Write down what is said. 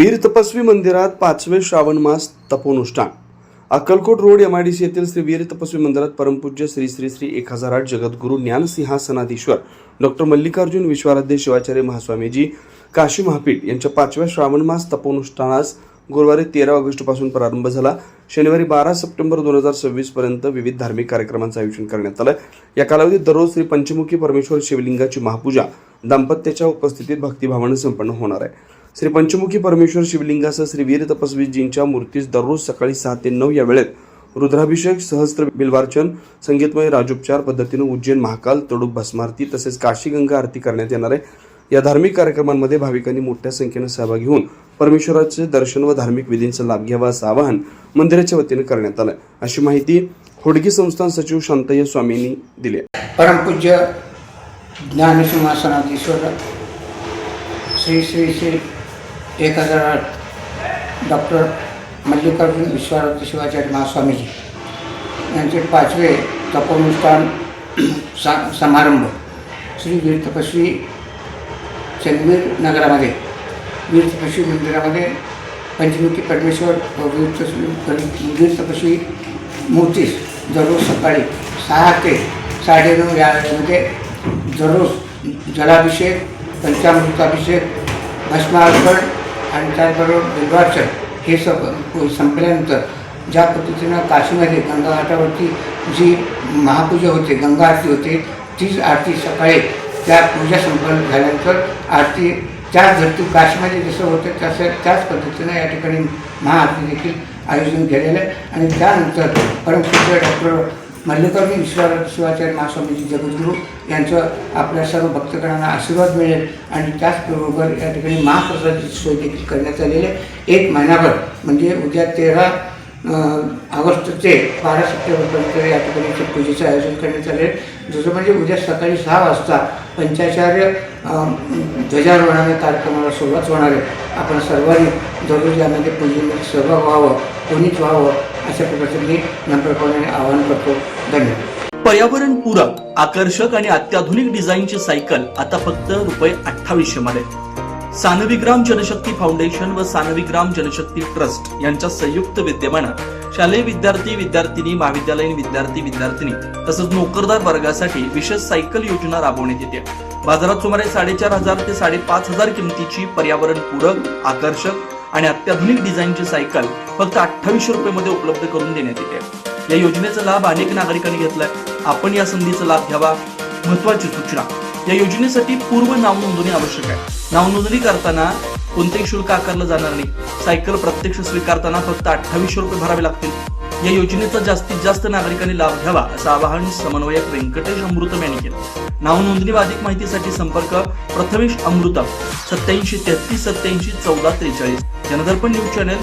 वीर तपस्वी मंदिरात 5वे श्रावण मास तपोनुष्ठान. Akkalkot road MIDC येथील श्री वीर तपस्वी मंदिरात परमपूज्य श्री श्री श्री 1008 जगद्गुरु ज्ञानसिंहासनाधीश्वर डॉक्टर मल्लिकार्जुन विश्वाराध्य शिवाचार्य महास्वामीजी काशी महापीठ यांच्या 5व्या श्रावण मास तपोनुष्ठानास गुरुवारी 13 ऑगस्ट पासून प्रारंभ झाला. शनिवारी 12 सप्टेंबर 2026 पर्यंत विविध धार्मिक कार्यक्रमांचं आयोजन करण्यात आलं. या कालावधीत दररोज श्री पंचमुखी परमेश्वर शिवलिंगाची महापूजा दाम्पत्याच्या उपस्थितीत भक्तिभावाने संपन्न होणार आहे. श्री पंचमुखी परमेश्वर शिवलिंगासह श्री वीर तपस्वीजींच्या मूर्तीस दररोज सकाळी 6 ते 9 या वेळेत रुद्राभिषेक, सहस्त्र बिल्वार्चन, संगीतमय राजोपचार पद्धतीने उज्जैन महाकाल, तडूक भस्मारती तसेच काशी गंगा आरती करण्यात येणार आहे. या धार्मिक कार्यक्रमांमध्ये भाविकांनी मोठ्या संख्येने सहभागी होऊन परमेश्वराचे दर्शन व धार्मिक विधींचा लाभ घ्यावा असं आवाहन मंदिराच्या वतीने करण्यात आलं, अशी माहिती होडगी संस्थान सचिव शांतय्य स्वामींनी दिली. परमपूज्य ज्ञानसिंहासनाधीश्वर श्री श्री श्री 1008 डॉक्टर मल्लिकार्जुन विश्वाराध्य शिवाचार्य महास्वामीजी यांचे 5वे तपोनुष्ठान समारंभ श्री वीर तपस्वी चंदवीर नगरामध्ये वीर तपस्वी मंदिरामध्ये पंचमुखी परमेश्वर व वीर तपस्वी मूर्तीस दररोज सकाळी 6 ते 9:30 या वेळेमध्ये दररोज जलाभिषेक, पंचामृताभिषेक, भस्मार्पण आणि त्याचबरोबर बिल्वार्चन हे संपल्यानंतर ज्या पद्धतीनं काशीमध्ये गंगा घाटावरती जी महापूजा होते, गंगा आरती होते, तीच आरती सकाळी त्या पूजा संपन्न झाल्यानंतर आरती त्याच धरती काशीमध्ये जसं होतं त्याच पद्धतीनं या ठिकाणी महाआरती देखील आयोजन केलेलं आहे. आणि त्यानंतर परमपूज्य डॉक्टर मल्लिकार्जुन विश्वाराध्य शिवाचार्य महास्वामीजी जगद्गुरू यांचं आपल्या सर्व भक्तगणांना आशीर्वाद मिळेल आणि त्याचबरोबर या ठिकाणी महाप्रसादाची सोय देखील करण्यात आलेली आहे. 1 महिनाभर म्हणजे उद्या 13 ऑगस्ट ते 12 सप्टेंबरपर्यंत या ठिकाणी पूजेचं आयोजन करण्यात आले आहे. जसं म्हणजे उद्या सकाळी 6 वाजता पंचाचार्य ध्वजारोहणाने कार्यक्रमाला सुरुवात होणार आहे. आपण सर्वांनी दररोज यामध्ये पूजेमध्ये सहभाग व्हावं, कोणीच व्हावं अशा प्रकारचं मी नम्रपणाने आवाहन करतो. धन्यवाद. पर्यावरण पूरक, आकर्षक आणि अत्याधुनिक डिझाईनची सायकल आता फक्त ₹2800 मध्ये. सानविग्राम जनशक्ती फाउंडेशन व सानविग्राम जनशक्ती ट्रस्ट यांच्या संयुक्त विद्यमानं शालेय विद्यार्थी, विद्यार्थिनी, महाविद्यालयीन विद्यार्थी, विद्यार्थिनी तसंच नोकरदार वर्गासाठी विशेष सायकल योजना राबवण्यात येते. बाजारात सुमारे 4500 ते 5500 किमतीची पर्यावरण पूरक, आकर्षक आणि अत्याधुनिक डिझाईनची सायकल फक्त ₹2800 मध्ये उपलब्ध करून देण्यात येते. या योजनेचा लाभ अनेक नागरिकांनी घेतलाय. आपण या संधीचा लाभ घ्यावा. महत्वाची सूचना, या योजनेसाठी पूर्व नाव नोंदणी आवश्यक आहे. नाव नोंदणी करताना कोणतेही शुल्क आकारलं जाणार नाही. सायकल प्रत्यक्ष स्वीकारताना फक्त ₹2800 भरावे लागतील. या योजनेचा जास्तीत जास्त नागरिकांनी लाभ घ्यावा असं आवाहन समन्वयक व्यंकटेश अमृतम यांनी केलं. नाव नोंदणी व अधिक माहितीसाठी संपर्क प्रथमेश अमृतम 87 33 87 14 43. जनदर्पण न्यूज चॅनल.